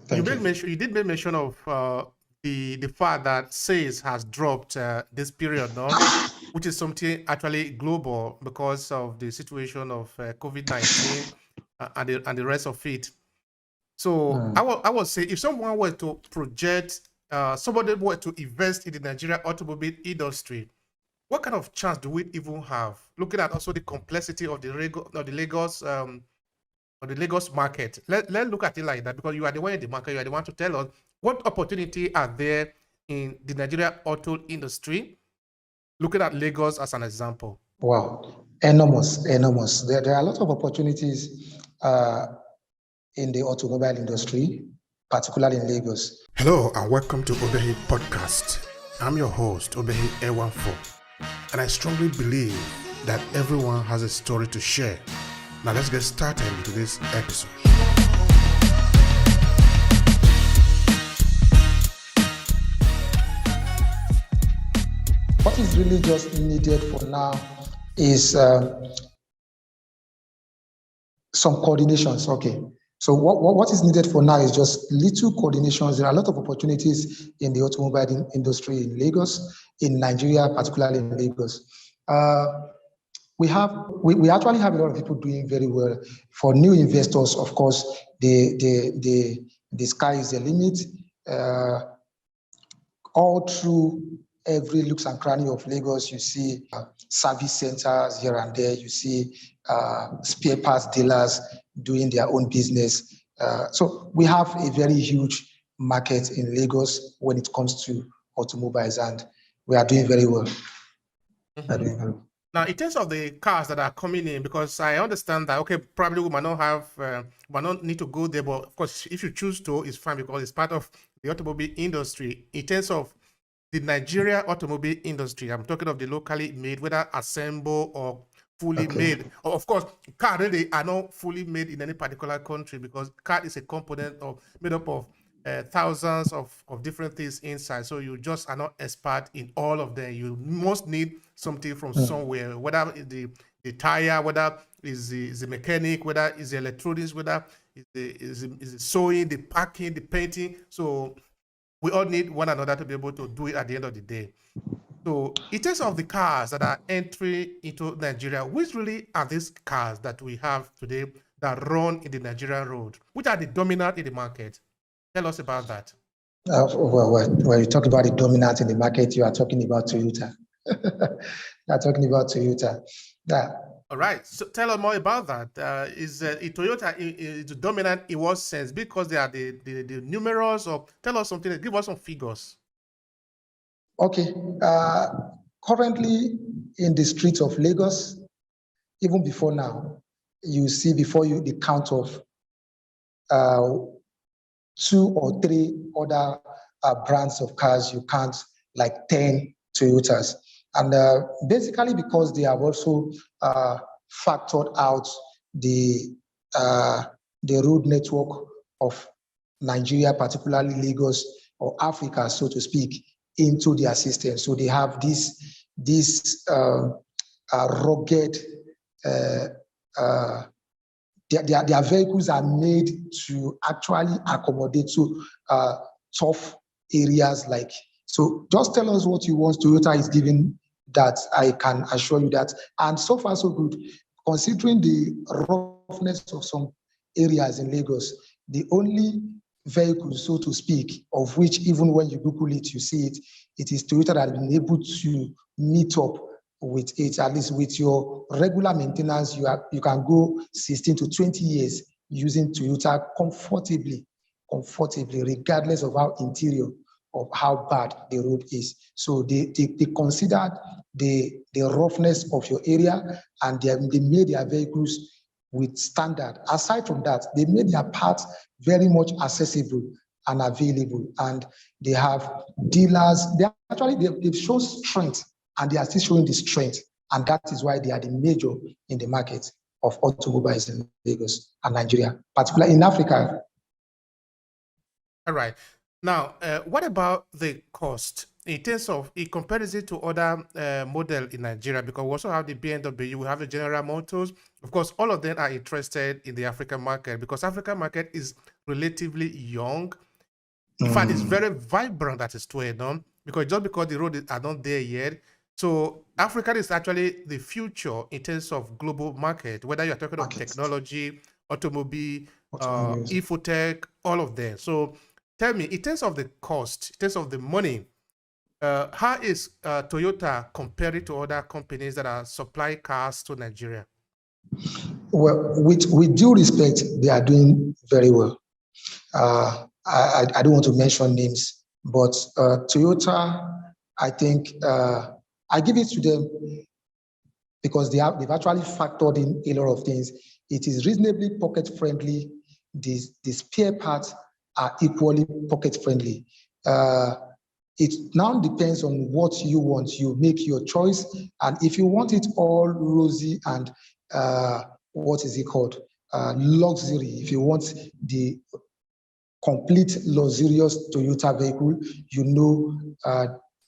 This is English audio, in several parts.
Thank you. You did make mention of the fact that sales has dropped this period now, which is something actually global because of the situation of COVID-19 and the rest of it. So Mm. I would say if someone were to project, somebody were to invest in the Nigeria automobile industry, what kind of chance do we even have? Looking at also the complexity of the Lagos market. Let's look at it like that because you are the one in the market. You are the one to tell us what opportunity are there in the Nigeria auto industry. Looking at Lagos as an example. Wow, enormous, enormous. There are a lot of opportunities in the automobile industry, particularly in Lagos. Hello and welcome to Obehi Podcast. I'm your host, Obehi A14, and I strongly believe that everyone has a story to share. Now let's get started into this episode. What is really just needed for now is some coordinations. Okay. So what is needed for now is just little coordinations. There are a lot of opportunities in the automobile industry in Lagos, in Nigeria, particularly in Lagos. We actually have a lot of people doing very well. For new investors, of course, the sky is the limit. All through every looks and cranny of Lagos, you see service centers here and there. You see spare parts dealers doing their own business. So we have a very huge market in Lagos when it comes to automobiles, and we are doing very well. Now, in terms of the cars that are coming in, because I understand that, okay, probably we might not need to go there, but of course, if you choose to, it's fine because it's part of the automobile industry. In terms of the Nigeria automobile industry, I'm talking of the locally made, whether assembled or fully made. Of course, cars really are not fully made in any particular country because car is a component made up of thousands of different things inside. So you just are not expert in all of them. You must need something from somewhere, whether it's the tire, whether it's the mechanic, whether it's the electronics, whether it's the sewing, the packing, the painting. So we all need one another to be able to do it at the end of the day. So in terms of the cars that are entering into Nigeria, which really are these cars that we have today that run in the Nigerian road? Which are the dominant in the market? Tell us about that. When you talk about the dominant in the market, you are talking about Toyota. You are talking about Toyota. Yeah. All right. So tell us more about that. Is Toyota is dominant in what sense? Because they are the numerous, or tell us something. Give us some figures. Okay. Currently in the streets of Lagos, even before now, you see before you the count of 2 or 3 other brands of cars. You count like 10 Toyotas. And basically because they have also factored out the road network of Nigeria, particularly Lagos or Africa, so to speak, into their system. So they have this rugged, their vehicles are made to actually accommodate to tough areas like. So just tell us what you want. Toyota is giving that. I can assure you that. And so far, so good. Considering the roughness of some areas in Lagos, the only vehicle, so to speak, of which even when you Google it, you see it, it is Toyota that has been able to meet up with it. At least with your regular maintenance, you can go 16 to 20 years using Toyota comfortably, regardless of how interior of how bad the road is. So they considered the roughness of your area, and they made their vehicles with standard. Aside from that, they made their parts very much accessible and available, and they have dealers. They've shown strength, and they are still showing the strength, and that is why they are the major in the market of automobiles in Lagos and Nigeria, particularly in Africa. All right. Now, what about the cost in terms of in comparison to other model in Nigeria? Because we also have the BMW, we have the General Motors. Of course, all of them are interested in the African market because African market is relatively young. In fact, it's very vibrant at its way, no? Because the road are not there yet. So Africa is actually the future in terms of global market, whether you're talking of Markets, technology, automobile, automobiles. infotech, all of them. So tell me, in terms of the cost, in terms of the money, how is Toyota compared to other companies that are supply cars to Nigeria? Well, with due respect, they are doing very well. I don't want to mention names, but Toyota, I think I give it to them because they've actually factored in a lot of things. It is reasonably pocket friendly. The spare parts are equally pocket friendly. It now depends on what you want. You make your choice, and if you want it all rosy and what is it called? Luxury. If you want the complete luxurious Toyota vehicle, you know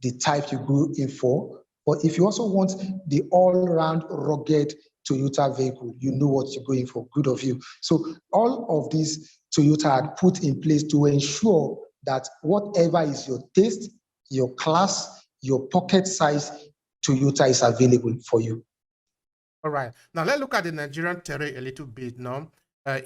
the type you go in for. But if you also want the all-round rugged Toyota vehicle, you know what you're going for. Good of you. So all of these Toyota had put in place to ensure that whatever is your taste, your class, your pocket size, Toyota is available for you. All right. Now let's look at the Nigerian terrain a little bit now.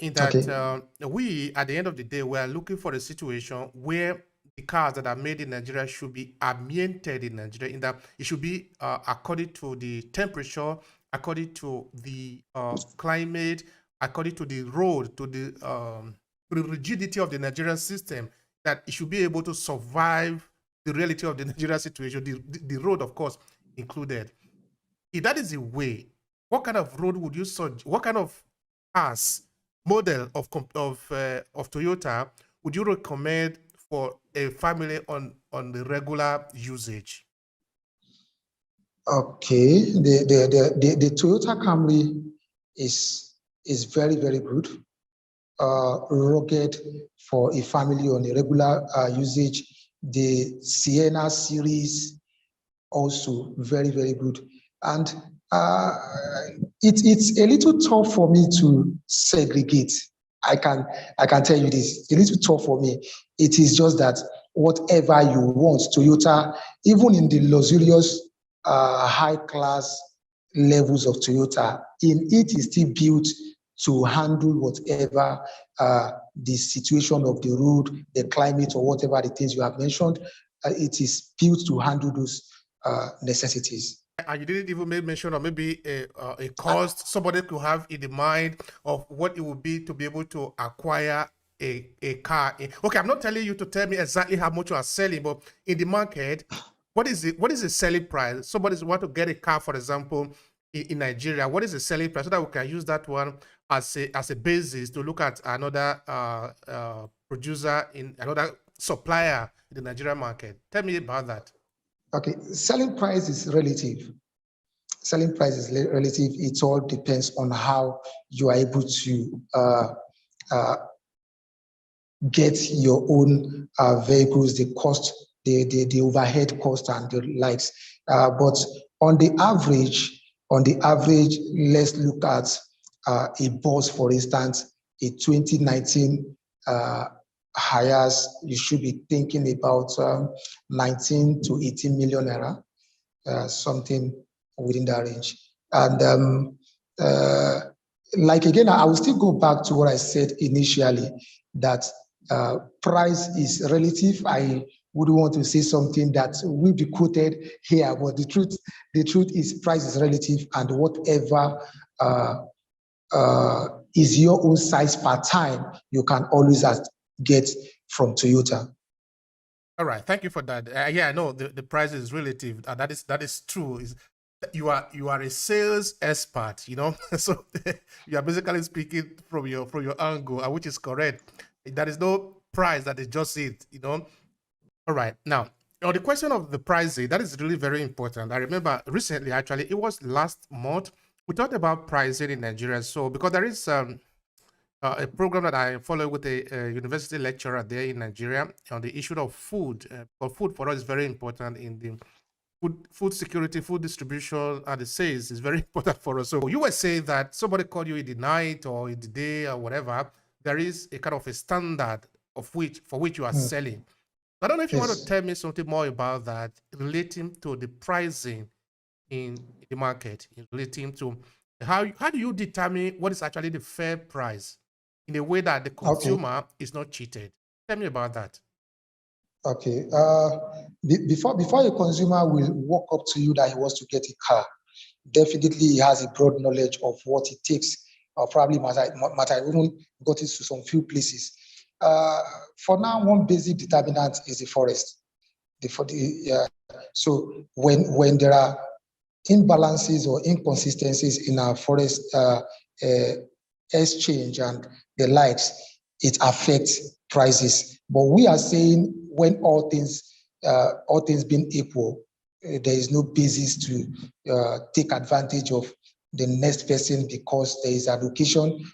In that Okay. we, at the end of the day, we are looking for a situation where the cars that are made in Nigeria should be ambiented in Nigeria, in that it should be according to the temperature, according to the climate, according to the road, to the rigidity of the Nigerian system, that it should be able to survive the reality of the Nigerian situation, the road, of course, included. If that is the way, what kind of road would you suggest? What kind of cars, model of Toyota would you recommend for a family on the regular usage? Okay, the Toyota Camry is very, very good. Rugged for a family on a regular usage. The Sienna series also very, very good. And it's a little tough for me to segregate. I can tell you this, it's a little tough for me. It is just that whatever you want, Toyota, even in the luxurious high class levels of Toyota, in it is still built to handle whatever the situation of the road, the climate, or whatever the things you have mentioned. It is built to handle those necessities. And you didn't even make mention of maybe a cost somebody could have in the mind of what it would be to be able to acquire a car. Okay, I'm not telling you to tell me exactly how much you are selling, but in the market, what is the selling price? Somebody want to get a car, for example, in Nigeria. What is the selling price so that we can use that one as a basis to look at another producer in another supplier in the Nigerian market? Tell me about that. Okay, selling price is relative. Selling price is relative. It all depends on how you are able to get your own vehicles, the cost, the overhead cost, and the likes. But on the average, let's look at a bus, for instance, a 2019 Hiace. You should be thinking about 19 to 18 million naira, something within that range. And like again, I will still go back to what I said initially, that price is relative. I wouldn't want to say something that will be quoted here, but the truth is price is relative, and whatever is your own size per time, you can always get from Toyota. All right, thank you for that. Yeah, I know the price is relative. That is true. You are a sales expert, you know. So you are basically speaking from your angle, which is correct. There is no price that is just it, you know. All right, now on the question of the pricing, that is really very important. I remember recently, actually, it was last month, we talked about pricing in Nigeria. So because there is a program that I follow with a university lecturer there in Nigeria on the issue of food. But food for us is very important in the food security, food distribution, and the sales is very important for us. So you were saying that somebody called you in the night or in the day or whatever, there is a kind of a standard for which you are selling. I don't know if you want to Yes. tell me something more about that relating to the pricing in the market, relating to how do you determine what is actually the fair price in a way that the Okay. consumer is not cheated. Tell me about that. Okay. Before a consumer will walk up to you that he wants to get a car, definitely he has a broad knowledge of what it takes, or probably might have even got it to some few places. For now, one basic determinant is the forest. So when there are imbalances or inconsistencies in our forest exchange and the likes, it affects prices. But we are saying when all things being equal, there is no basis to take advantage of the next person because there is allocation.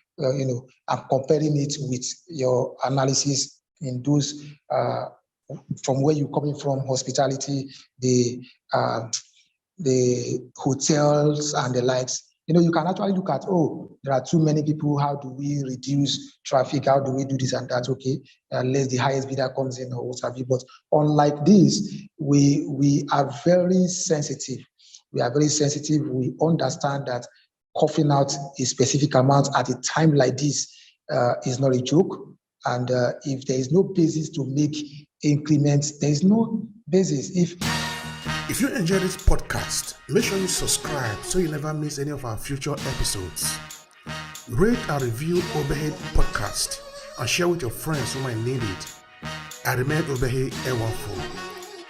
I'm comparing it with your analysis in those from where you're coming from, hospitality, the hotels and the likes. You can actually look at, there are too many people. How do we reduce traffic? How do we do this and that? Okay, unless the highest bidder comes in or what have you. But unlike this, we are very sensitive. We are very sensitive. We understand that coughing out a specific amount at a time like this is not a joke. And if there is no basis to make increments, there is no basis. If you enjoy this podcast, make sure you subscribe so you never miss any of our future episodes. Rate and review Obehi Podcast and share with your friends who might need it. I remain Obehi Ewafo.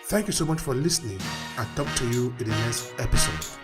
Thank you so much for listening and talk to you in the next episode.